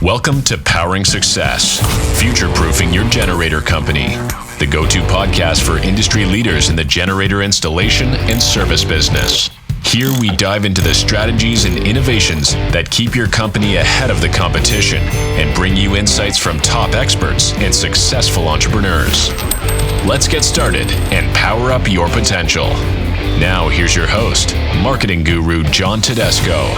Welcome to Powering Success, future-proofing your generator company, the go-to podcast for industry leaders in the generator installation and service business. Here we dive into the strategies and innovations that keep your company ahead of the competition and bring you insights from top experts and successful entrepreneurs. Let's get started and power up your potential. Now here's your host, marketing guru John Tedesco.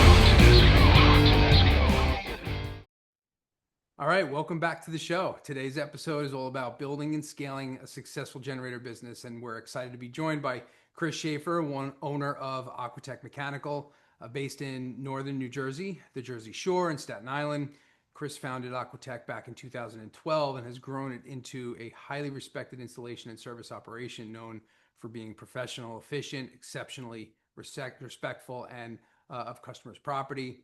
All right, welcome back to the show. Today's episode is all about building and scaling a successful generator business, and we're excited to be joined by Chris Shaffer, one owner of Aquatech Mechanical, based in northern New Jersey, the Jersey Shore, and Staten Island. Chris founded Aquatech back in 2012 and has grown it into a highly respected installation and service operation known for being professional, efficient, exceptionally respectful, and of customers' property.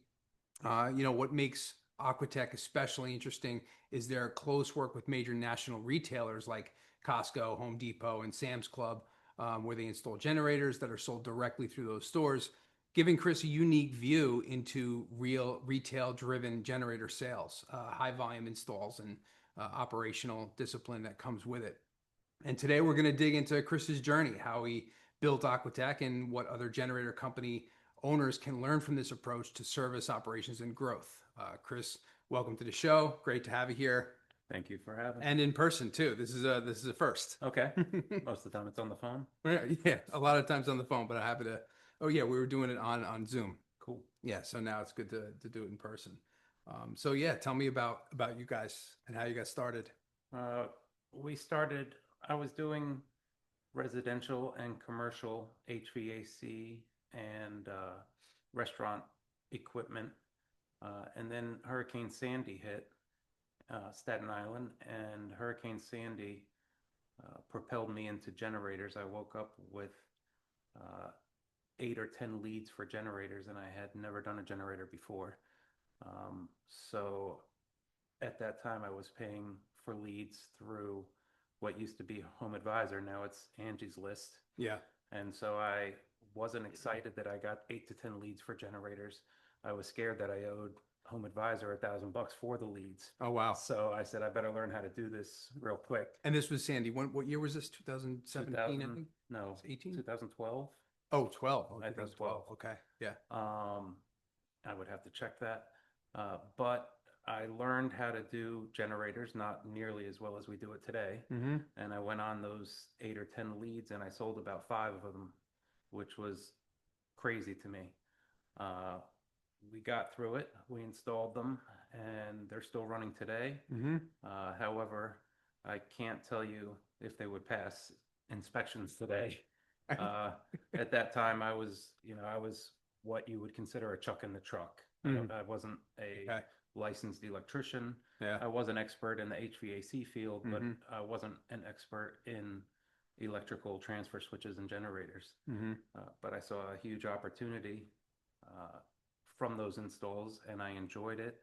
What makes Aquatech especially interesting is their close work with major national retailers like Costco, Home Depot, and Sam's Club, where they install generators that are sold directly through those stores, giving Chris a unique view into real retail-driven generator sales, high volume installs, and operational discipline that comes with it. And today we're going to dig into Chris's journey, how he built Aquatech and what other generator company owners can learn from this approach to service operations and growth. Chris, welcome to the show. Great to have you here. Thank you for having me. And in person too. This is a first. Okay. Most of the time it's on the phone. Yeah, a lot of times on the phone, but I'm happy to. Oh yeah, we were doing it on Zoom. Cool. Yeah, so now it's good to do it in person. So yeah, tell me about you guys and how you got started. I was doing residential and commercial HVAC and restaurant equipment. And then Hurricane Sandy hit Staten Island, and Hurricane Sandy propelled me into generators. I woke up with 8 or 10 leads for generators, and I had never done a generator before. So at that time, I was paying for leads through what used to be Home Advisor. Now it's Angie's List. Yeah. And so I wasn't excited that I got 8 to 10 leads for generators. I was scared that I owed Home Advisor $1,000 for the leads. Oh, wow. So I said, I better learn how to do this real quick. And this was Sandy. What year was this? 2017, I think? No. 18? 2012. Oh, 12. Oh, I think 2012. Okay. Yeah. I would have to check that. But I learned how to do generators, not nearly as well as we do it today. Mm-hmm. And I went on those 8 or 10 leads, and I sold about 5 of them, which was crazy to me. We got through it. We installed them, and they're still running today. Mm-hmm. However, I can't tell you if they would pass inspections today. At that time, I was what you would consider a chuck in the truck. Mm. I wasn't a licensed electrician. Yeah. I was an expert in the HVAC field, but Mm-hmm. I wasn't an expert in electrical transfer switches and generators. Mm-hmm. But I saw a huge opportunity from those installs, and I enjoyed it.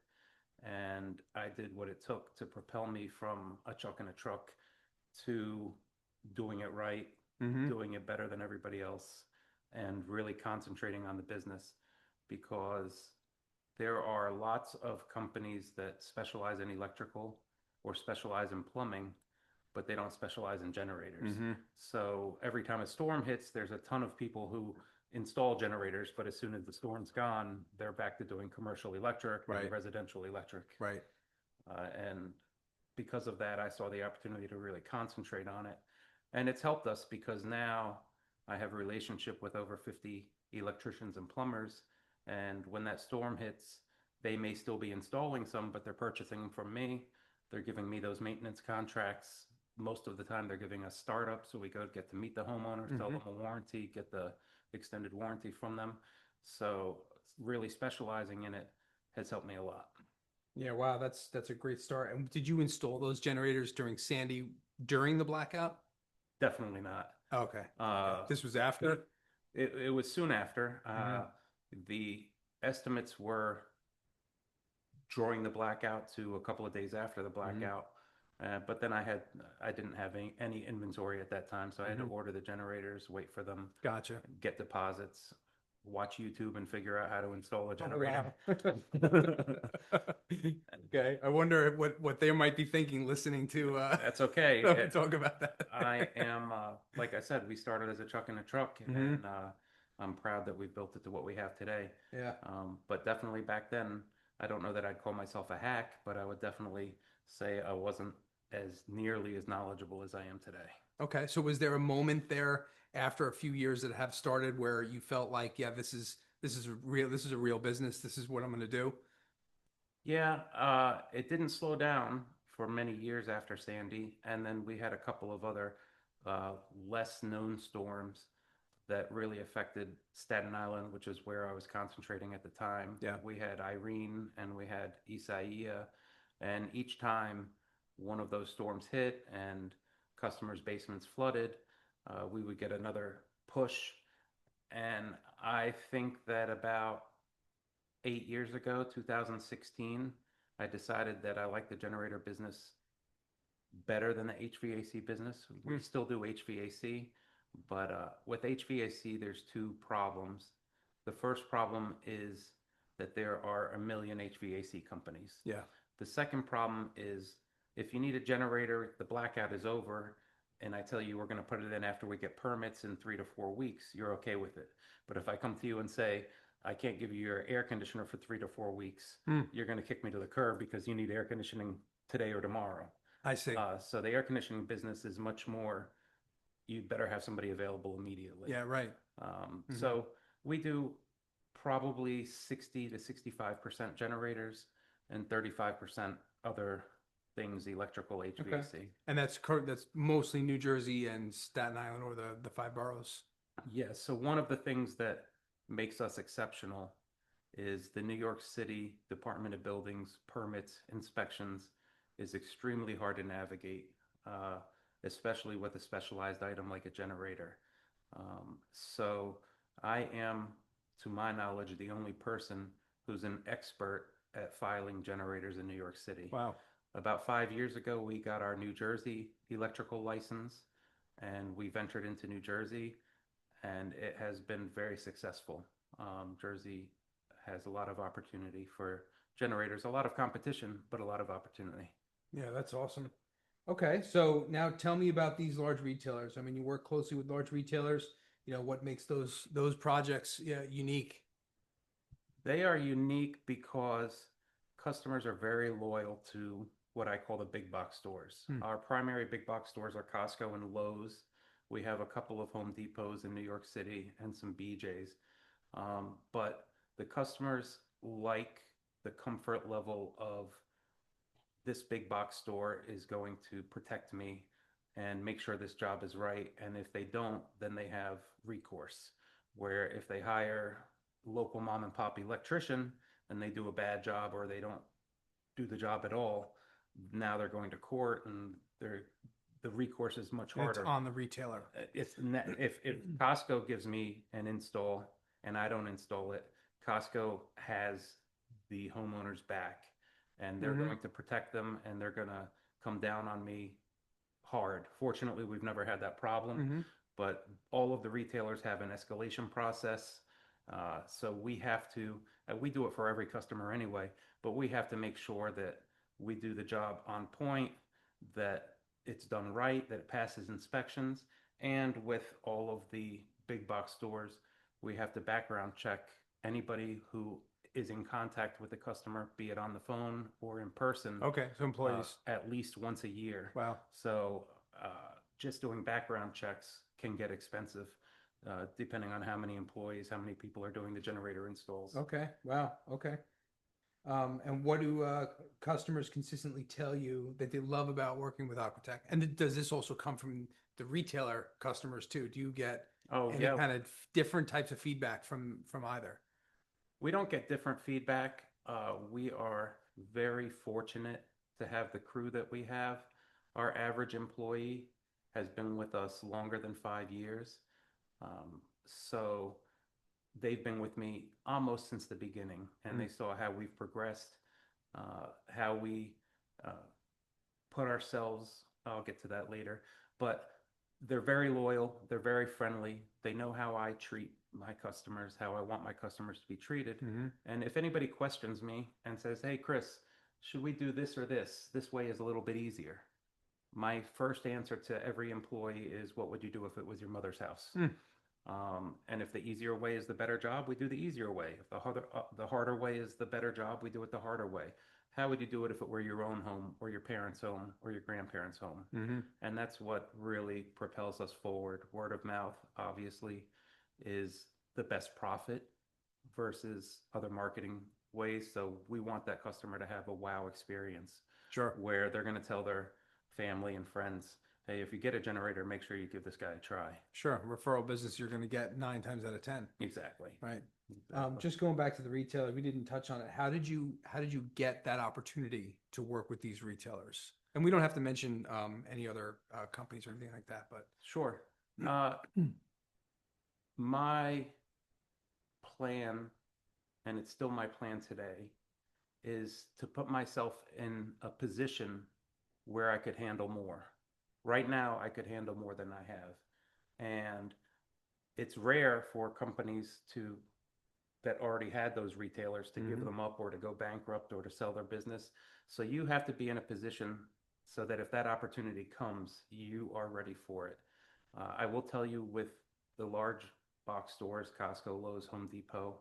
And I did what it took to propel me from a chuck in a truck to doing it right, Mm-hmm. doing it better than everybody else, and really concentrating on the business, because there are lots of companies that specialize in electrical or specialize in plumbing, but they don't specialize in generators. Mm-hmm. So every time a storm hits, there's a ton of people who install generators, but as soon as the storm's gone, they're back to doing commercial electric Right. and residential electric. Right. And because of that, I saw the opportunity to really concentrate on it. And it's helped us because now I have a relationship with over 50 electricians and plumbers. And when that storm hits, they may still be installing some, but they're purchasing them from me. They're giving me those maintenance contracts. Most of the time they're giving us startup, so we get to meet the homeowner, sell them a warranty, get the extended warranty from them. So really specializing in it has helped me a lot. Yeah, wow, that's a great start. And did you install those generators during Sandy during the blackout? Definitely not. Okay. This was after? It was soon after. Mhm. The estimates were during the blackout to a couple of days after the blackout. But then I didn't have any inventory at that time, so I had to order the generators, wait for them, Gotcha. get deposits, watch YouTube and figure out how to install a generator. Okay. wonder what they might be thinking listening to That's okay. talk about that. I am, like I said, we started as a chuck in a truck, and I'm proud that we've built it to what we have today. Yeah. But definitely back then, I don't know that I'd call myself a hack, but I would definitely say I wasn't as nearly as knowledgeable as I am today. Okay. So was there a moment there after a few years that have started where you felt like, yeah, this is a real business. This is what I'm going to do. Yeah, it didn't slow down for many years after Sandy, and then we had a couple of other uh, less known storms that really affected Staten Island, which is where I was concentrating at the time. Yeah. We had Irene and we had Isaiah, and each time one of those storms hit and customers' basements flooded, we would get another push. And I think that about 8 years ago, 2016, I decided that I like the generator business better than the HVAC business. We still do HVAC, but with HVAC, there's two problems. The first problem is that there are a million HVAC companies. Yeah. The second problem is if you need a generator, the blackout is over, and I tell you we're going to put it in after we get permits in 3 to 4 weeks, you're okay with it. But if I come to you and say, I can't give you your air conditioner for 3 to 4 weeks, you're going to kick me to the curb because you need air conditioning today or tomorrow. I see. So the air conditioning business is much more, you better have somebody available immediately. Yeah, right. So we do probably 60 to 65% generators and 35% other things, electrical, HVAC. Okay. And that's mostly New Jersey and Staten Island, or the five boroughs. Yeah, so one of the things that makes us exceptional is the New York City Department of Buildings permits, inspections is extremely hard to navigate, especially with a specialized item like a generator. So I am, to my knowledge, the only person who's an expert at filing generators in New York City. Wow. About 5 years ago, we got our New Jersey electrical license, and we ventured into New Jersey, and it has been very successful. Jersey has a lot of opportunity for generators, a lot of competition, but a lot of opportunity. Yeah, that's awesome. Okay, so now tell me about these large retailers. I mean, you work closely with large retailers. You know, what makes those projects, yeah, unique? They are unique because customers are very loyal to what I call the big box stores. Our primary big box stores are Costco and Lowe's. We have a couple of Home Depots in New York City and some BJ's. But the customers like the comfort level of this big box store is going to protect me and make sure this job is right. And if they don't, then they have recourse, where if they hire local mom and pop electrician and they do a bad job or they don't do the job at all, now they're going to court, and the recourse is much harder. It's on the retailer. If Costco gives me an install and I don't install it, Costco has the homeowner's back, and they're going to protect them, and they're going to come down on me hard. Fortunately, we've never had that problem, but all of the retailers have an escalation process. So we have to, we do it for every customer anyway, but we have to make sure that we do the job on point, that it's done right, that it passes inspections. And with all of the big box stores, we have to background check anybody who is in contact with the customer, be it on the phone or in person. Okay, so employees. At least once a year. Wow. So just doing background checks can get expensive, depending on how many employees, how many people are doing the generator installs. Okay. Wow. Okay. And what do customers consistently tell you that they love about working with Aquatech? And does this also come from the retailer customers too? Do you get any kind of different types of feedback from either? We don't get different feedback. We are very fortunate to have the crew that we have. Our average employee has been with us longer than 5 years. So they've been with me almost since the beginning, and they saw how we've progressed, how we put ourselves, I'll get to that later, but they're very loyal, they're very friendly, they know how I treat my customers, how I want my customers to be treated. And if anybody questions me and says, hey, Chris, should we do this or this? This way is a little bit easier. My first answer to every employee is, what would you do if it was your mother's house? And if the easier way is the better job, we do the easier way. If the harder way is the better job, we do it the harder way. How would you do it if it were your own home or your parents' home or your grandparents' home? And that's what really propels us forward. Word of mouth, obviously, is the best profit versus other marketing ways. So we want that customer to have a wow experience. Sure. Where they're going to tell their family and friends, hey, if you get a generator, make sure you give this guy a try. Sure. Referral business, you're going to get 9 times out of 10. Exactly. Right. Exactly. Just going back to the retailer, we didn't touch on it. How did you get that opportunity to work with these retailers? And we don't have to mention any other companies or anything like that, but Sure. My plan, and it's still my plan today, is to put myself in a position where I could handle more. Right now, I could handle more than I have. And it's rare for companies that already had those retailers to give them up or to go bankrupt or to sell their business. So you have to be in a position so that if that opportunity comes, you are ready for it. I will tell you, with the large box stores, Costco, Lowe's, Home Depot,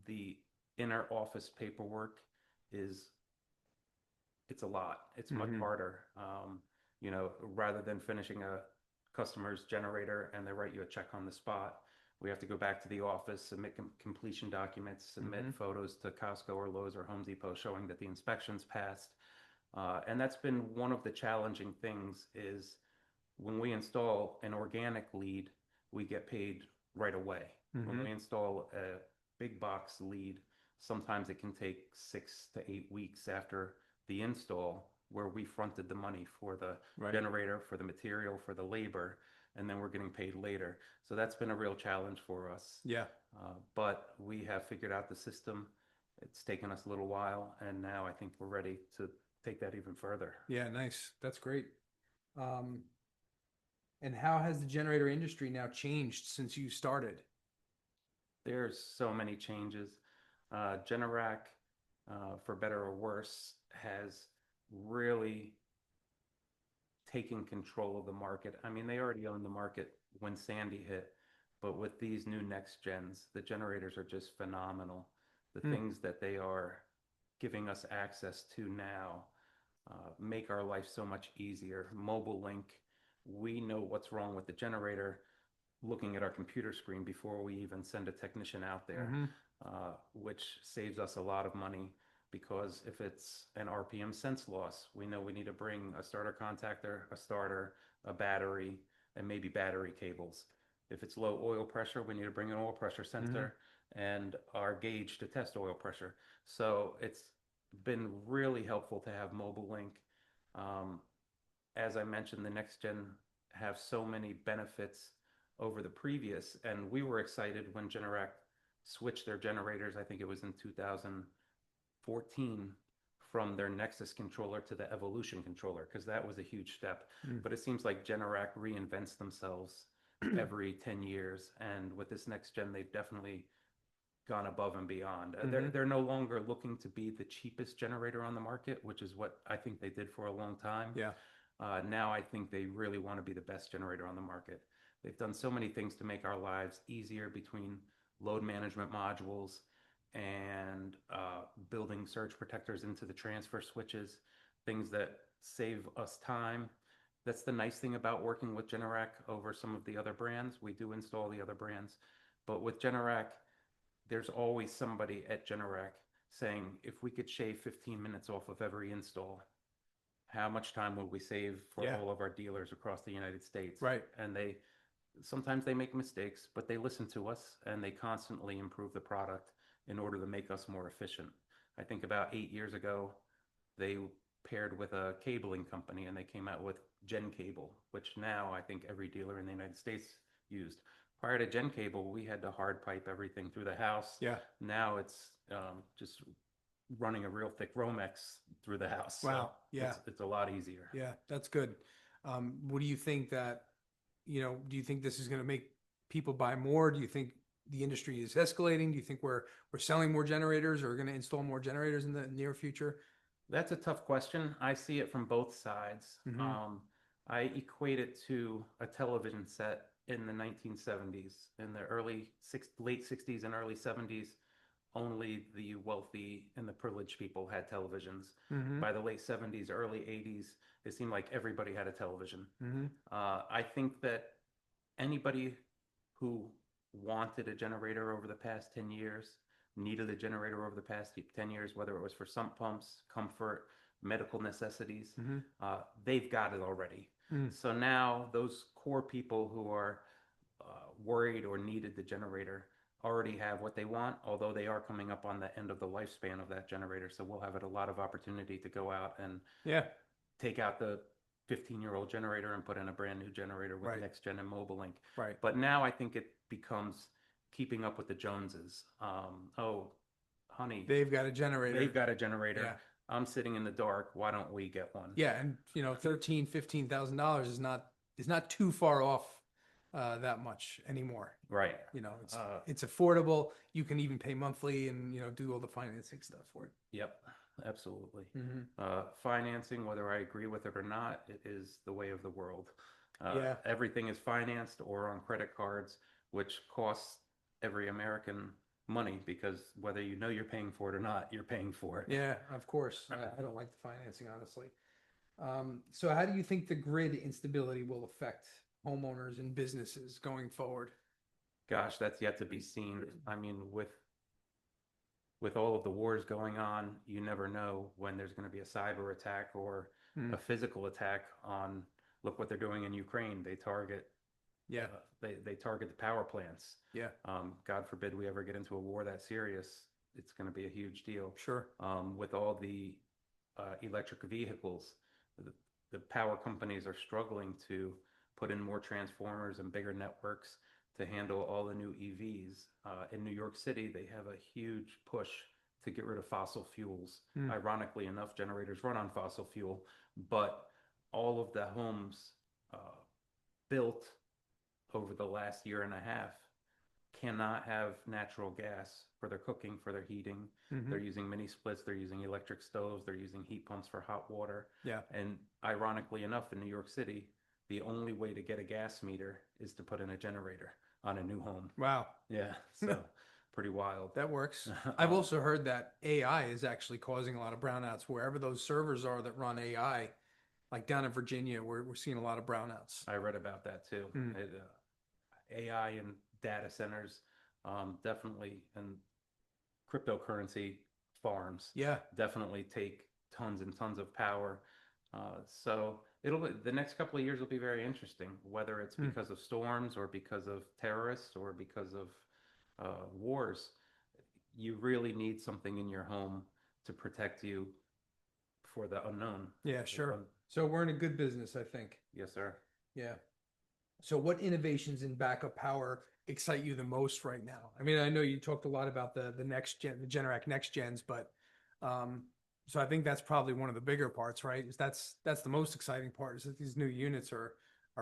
the inner office paperwork it's a lot. It's much harder. Rather than finishing a customer's generator and they write you a check on the spot, we have to go back to the office, submit completion documents, submit photos to Costco or Lowe's or Home Depot showing that the inspection's passed. And that's been one of the challenging things, is when we install an organic lead, we get paid right away. When we install a big box lead, sometimes it can take 6 to 8 weeks after the install, where we fronted the money for the generator, for the material, for the labor, and then we're getting paid later. So that's been a real challenge for us. Yeah. But we have figured out the system. It's taken us a little while, and now I think we're ready to take that even further. Yeah, nice. That's great. And how has the generator industry now changed since you started? There's so many changes. Generac, for better or worse, has really taken control of the market. I mean, they already owned the market when Sandy hit, but with these new NextGens, the generators are just phenomenal. The things that they are giving us access to now make our life so much easier. Mobile Link, we know what's wrong with the generator looking at our computer screen before we even send a technician out there, which saves us a lot of money, because if it's an RPM sense loss, we know we need to bring a starter contactor, a starter, a battery, and maybe battery cables. If it's low oil pressure, we need to bring an oil pressure sensor and our gauge to test oil pressure. So it's been really helpful to have Mobile Link. As I mentioned, the NextGen have so many benefits over the previous, and we were excited when Generac switched their generators. I think it was in 2014, from their Nexus controller to the Evolution controller, because that was a huge step. But it seems like Generac reinvents themselves every 10 years, and with this NextGen, they've definitely gone above and beyond. They're no longer looking to be the cheapest generator on the market, which is what I think they did for a long time. Yeah. Now I think they really want to be the best generator on the market. They've done so many things to make our lives easier, between load management modules and building surge protectors into the transfer switches, things that save us time. That's the nice thing about working with Generac over some of the other brands. We do install the other brands, but with Generac, there's always somebody at Generac saying, if we could shave 15 minutes off of every install, how much time would we save for all of our dealers across the United States? Right. And sometimes they make mistakes, but they listen to us and they constantly improve the product in order to make us more efficient. I think about 8 years ago, they paired with a cabling company and they came out with Gen Cable, which now I think every dealer in the United States used. Prior to Gen Cable, we had to hard pipe everything through the house. Yeah. Now it's just running a real thick Romex through the house. Wow. So Yeah. it's a lot easier. Yeah, that's good. What do you think do you think this is going to make people buy more? Do you think the industry is escalating? Do you think we're selling more generators or going to install more generators in the near future? That's a tough question. I see it from both sides. I equate it to a television set in the 1970s. In the late 60s and early 70s, only the wealthy and the privileged people had televisions. By the late 70s, early 80s, it seemed like everybody had a television. I think that anybody who wanted a generator over the past 10 years needed a generator over the past 10 years, whether it was for sump pumps, comfort, medical necessities, they've got it already. So now those core people who are worried or needed the generator already have what they want, although they are coming up on the end of the lifespan of that generator. So we'll have a lot of opportunity to go out and take out the 15-year-old generator and put in a brand new generator with NextGen and MobileLink. But now I think it becomes keeping up with the Joneses. Oh, honey, they've got a generator. Yeah. I'm sitting in the dark. Why don't we get one? Yeah, and $13,000-$15,000 is not too far off that much anymore. Right. It's affordable. You can even pay monthly and do all the financing stuff for it. Yep, absolutely. Financing, whether I agree with it or not, it is the way of the world. Everything is financed or on credit cards, which costs every American money, because whether you're paying for it or not, you're paying for it. Yeah, of course. I don't like the financing, honestly. So how do you think the grid instability will affect homeowners and businesses going forward? Gosh, that's yet to be seen. I mean, with all of the wars going on, you never know when there's going to be a cyber attack or a physical attack on, look what they're doing in Ukraine. They target they target the power plants. God forbid we ever get into a war that serious. It's going to be a huge deal. Sure. With all the electric vehicles, the power companies are struggling to put in more transformers and bigger networks to handle all the new EVs. In New York City, they have a huge push to get rid of fossil fuels. Ironically enough, generators run on fossil fuel, but all of the homes built over the last year and a half cannot have natural gas for their cooking, for their heating. They're using mini splits, they're using electric stoves, they're using heat pumps for hot water. And ironically enough, in New York City, the only way to get a gas meter is to put in a generator on a new home. Wow. Yeah, so pretty wild. That works. I've also heard that AI is actually causing a lot of brownouts wherever those servers are that run AI, like down in Virginia, we're seeing a lot of brownouts. I read about that too. AI and data centers, definitely, and cryptocurrency farms, definitely take tons and tons of power. So the next couple of years will be very interesting, whether it's because of storms or because of terrorists or because of wars. You really need something in your home to protect you for the unknown. Yeah, sure. So we're in a good business, I think. Yes, sir. Yeah. So what innovations in backup power excite you the most right now? I mean, I know you talked a lot about the NextGen, the Generac NextGens, but so I think that's probably one of the bigger parts, right? That's the most exciting part, is that these new units are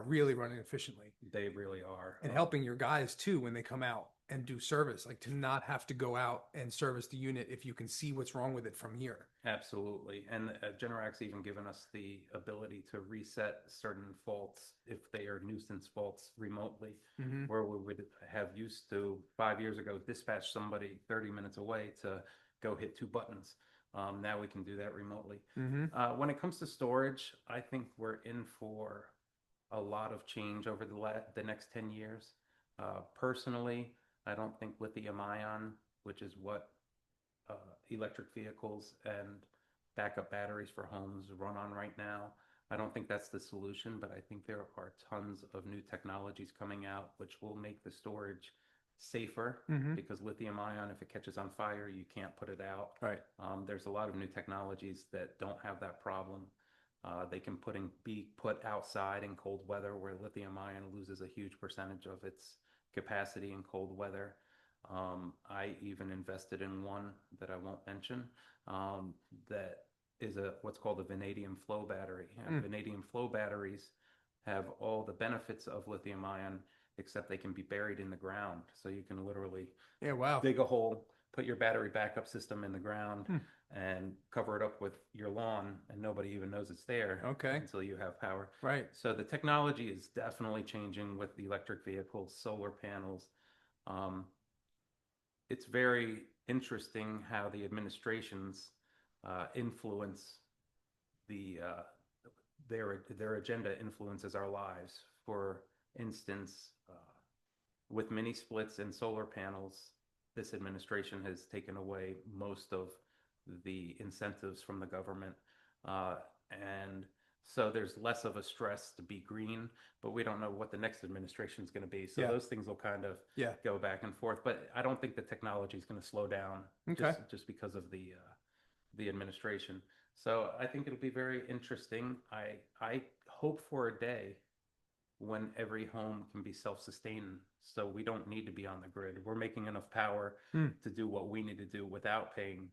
really running efficiently. They really are. And helping your guys too when they come out and do service, like to not have to go out and service the unit if you can see what's wrong with it from here. Absolutely. And Generac's even given us the ability to reset certain faults if they are nuisance faults remotely, where we would have used to 5 years ago dispatch somebody 30 minutes away to go hit 2 buttons. Now we can do that remotely. When it comes to storage, I think we're in for a lot of change over the next 10 years. Personally, I don't think lithium ion, which is what electric vehicles and backup batteries for homes run on right now, I don't think that's the solution, but I think there are tons of new technologies coming out which will make the storage safer, because lithium ion, if it catches on fire, you can't put it out. There's a lot of new technologies that don't have that problem. They can be put outside in cold weather, where lithium ion loses a huge percentage of its capacity in cold weather. I even invested in one that I won't mention, that is what's called a vanadium flow battery. And vanadium flow batteries have all the benefits of lithium ion, except they can be buried in the ground. So you can literally Yeah, wow. dig a hole, put your battery backup system in the ground, Hmm. and cover it up with your lawn, and nobody even knows it's there Okay. until you have power. Right. So the technology is definitely changing with the electric vehicles, solar panels. Um, it's very interesting how the administrations influence the their agenda influences our lives. For instance, with mini splits and solar panels, this administration has taken away most of the incentives from the government. And so there's less of a stress to be green, but we don't know what the next administration is going to be. So Yeah. those things will kind of Yeah. go back and forth. But I don't think the technology is going to slow down Okay. just because of the administration. So I think it'll be very interesting. I hope for a day when every home can be self-sustaining, so we don't need to be on the grid. We're making enough power to do what we need to do without paying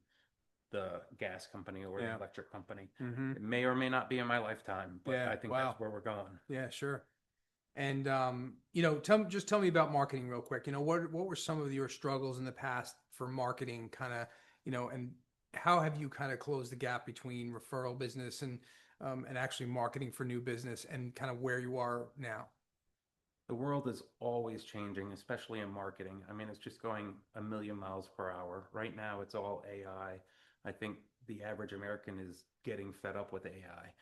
the gas company or the electric company. Mm-hmm. It may or may not be in my lifetime, but I think that's where we're going. Yeah, sure. And just tell me about marketing real quick. What were some of your struggles in the past for marketing, kind of, and how have you kind of closed the gap between referral business and actually marketing for new business, and kind of where you are now? The world is always changing, especially in marketing. I mean, it's just going a million miles per hour. Right now, it's all AI. I think the average American is getting fed up with AI,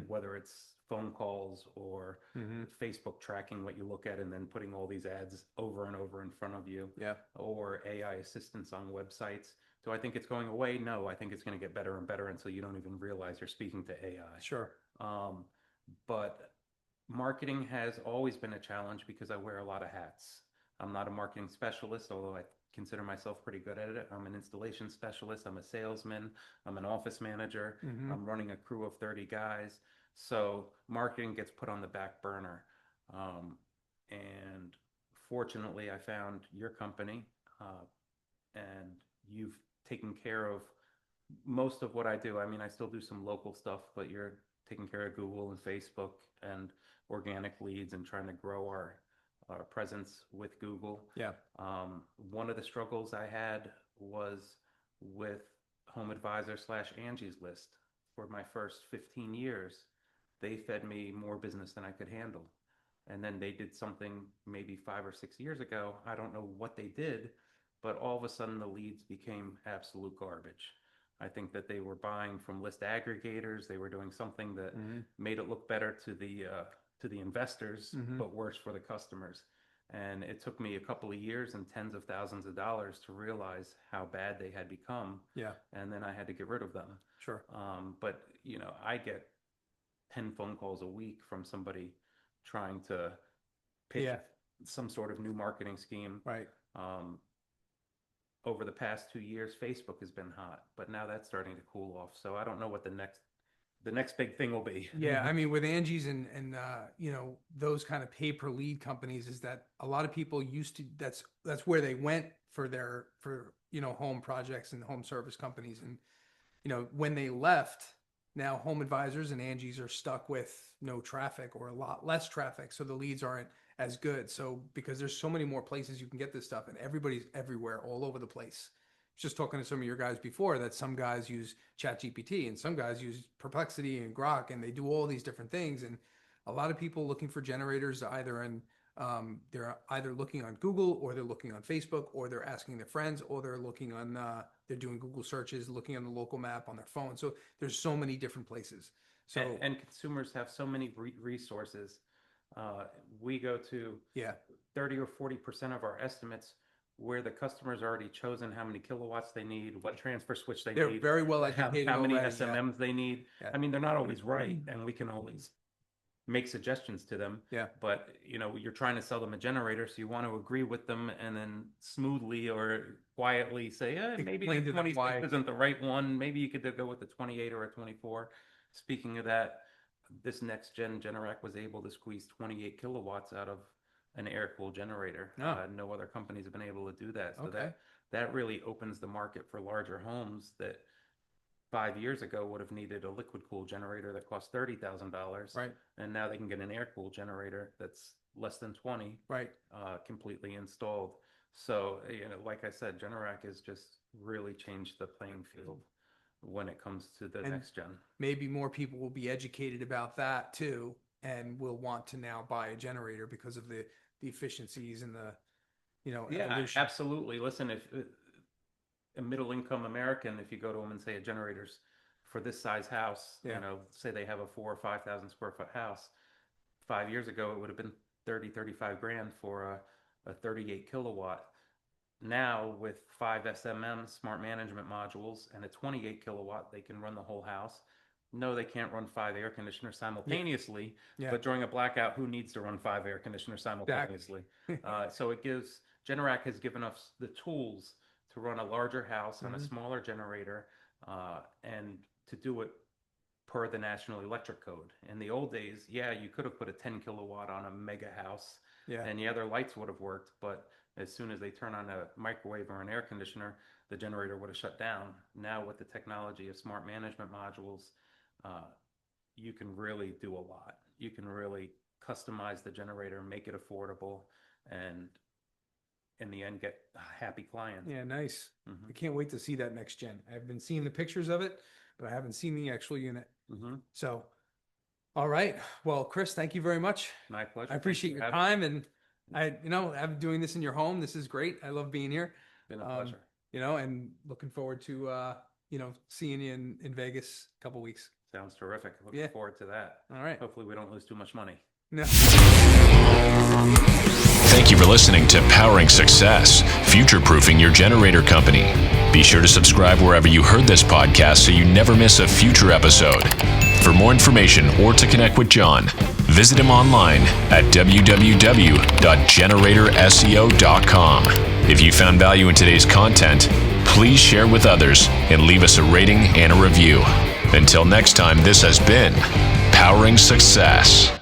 whether it's phone calls or Facebook tracking what you look at and then putting all these ads over and over in front of you, or AI assistance on websites. Do I think it's going away? No, I think it's going to get better and better until you don't even realize you're speaking to AI. Sure. But marketing has always been a challenge because I wear a lot of hats. I'm not a marketing specialist, although I consider myself pretty good at it. I'm an installation specialist. I'm a salesman. I'm an office manager. I'm running a crew of 30 guys. So marketing gets put on the back burner. And fortunately, I found your company, and you've taken care of most of what I do. I mean, I still do some local stuff, but you're taking care of Google and Facebook and organic leads and trying to grow our presence with Google. Yeah. One of the struggles I had was with Home Advisor / Angie's List. For my first 15 years, they fed me more business than I could handle. And then they did something maybe 5 or 6 years ago. I don't know what they did, but all of a sudden the leads became absolute garbage. I think that they were buying from list aggregators. They were doing something that made it look better to the investors, but worse for the customers. And it took me a couple of years and tens of thousands of dollars to realize how bad they had become. Yeah. And then I had to get rid of them. Sure. But I get 10 phone calls a week from somebody trying to pitch some sort of new marketing scheme. Right. Over the past 2 years, Facebook has been hot, but now that's starting to cool off. So I don't know what the next big thing will be. Yeah, I mean, with Angie's and those kind of pay per lead companies, is that a lot of people used to, that's where they went for home projects and home service companies. And when they left, now Home Advisors and Angie's are stuck with no traffic or a lot less traffic, so the leads aren't as good. So because there's so many more places you can get this stuff, and everybody's everywhere, all over the place. Just talking to some of your guys before, that some guys use ChatGPT and some guys use Perplexity and Grok, and they do all these different things. And a lot of people looking for generators they're either looking on Google, or they're looking on Facebook, or they're asking their friends, or they're looking on they're doing Google searches, looking on the local map on their phone. So there's so many different places. So and consumers have so many resources. We go to 30 or 40% of our estimates where the customer's already chosen how many kilowatts they need, what transfer switch they they're need, very well educated, how many already. SMMs they need. Yeah. I mean, they're not always right, and we can always make suggestions to them. Yeah. But you're trying to sell them a generator, so you want to agree with them and then smoothly or quietly say, maybe the 26 isn't the right one. Maybe you could go with the 28 or a 24. Speaking of that, this NextGen Generac was able to squeeze 28 kilowatts out of an air-cooled generator. No other companies have been able to do that. So that really opens the market for larger homes that 5 years ago would have needed a liquid-cooled generator that cost $30,000. Right. And now they can get an air-cooled generator that's less than 20 Right. completely installed. So, like I said, Generac has just really changed the playing field when it comes to the next gen. Maybe more people will be educated about that too, and will want to now buy a generator because of the efficiencies and the, evolution. Absolutely. Listen, if a middle income American, if you go to them and say a generator's for this size house, say they have a 4,000 or 5,000 square foot house, 5 years ago it would have been 35 grand for a 38 kilowatt. Now with 5 SMM smart management modules and a 28 kilowatt, they can run the whole house. No, they can't run 5 air conditioners simultaneously, but during a blackout, who needs to run 5 air conditioners simultaneously? So Generac has given us the tools to run a larger house on a smaller generator, and to do it per the National Electric Code. In the old days, you could have put a 10 kilowatt on a mega house, and their lights would have worked, but as soon as they turn on a microwave or an air conditioner, the generator would have shut down. Now with the technology of smart management modules, you can really do a lot. You can really customize the generator, make it affordable, and in the end get happy clients. Yeah, nice. I can't wait to see that next gen. I've been seeing the pictures of it, but I haven't seen the actual unit. So, all right. Well, Chris, thank you very much. My pleasure. I appreciate your time, and I'm doing this in your home. This is great. I love being here. Been a pleasure. And looking forward to seeing you in Vegas a couple weeks. Sounds terrific. Looking forward to that. All right. Hopefully we don't lose too much money. No. Thank you for listening to Powering Success, future-proofing your generator company. Be sure to subscribe wherever you heard this podcast so you never miss a future episode. For more information or to connect with John, visit him online at www.generatorseo.com. If you found value in today's content, please share with others and leave us a rating and a review. Until next time, this has been Powering Success.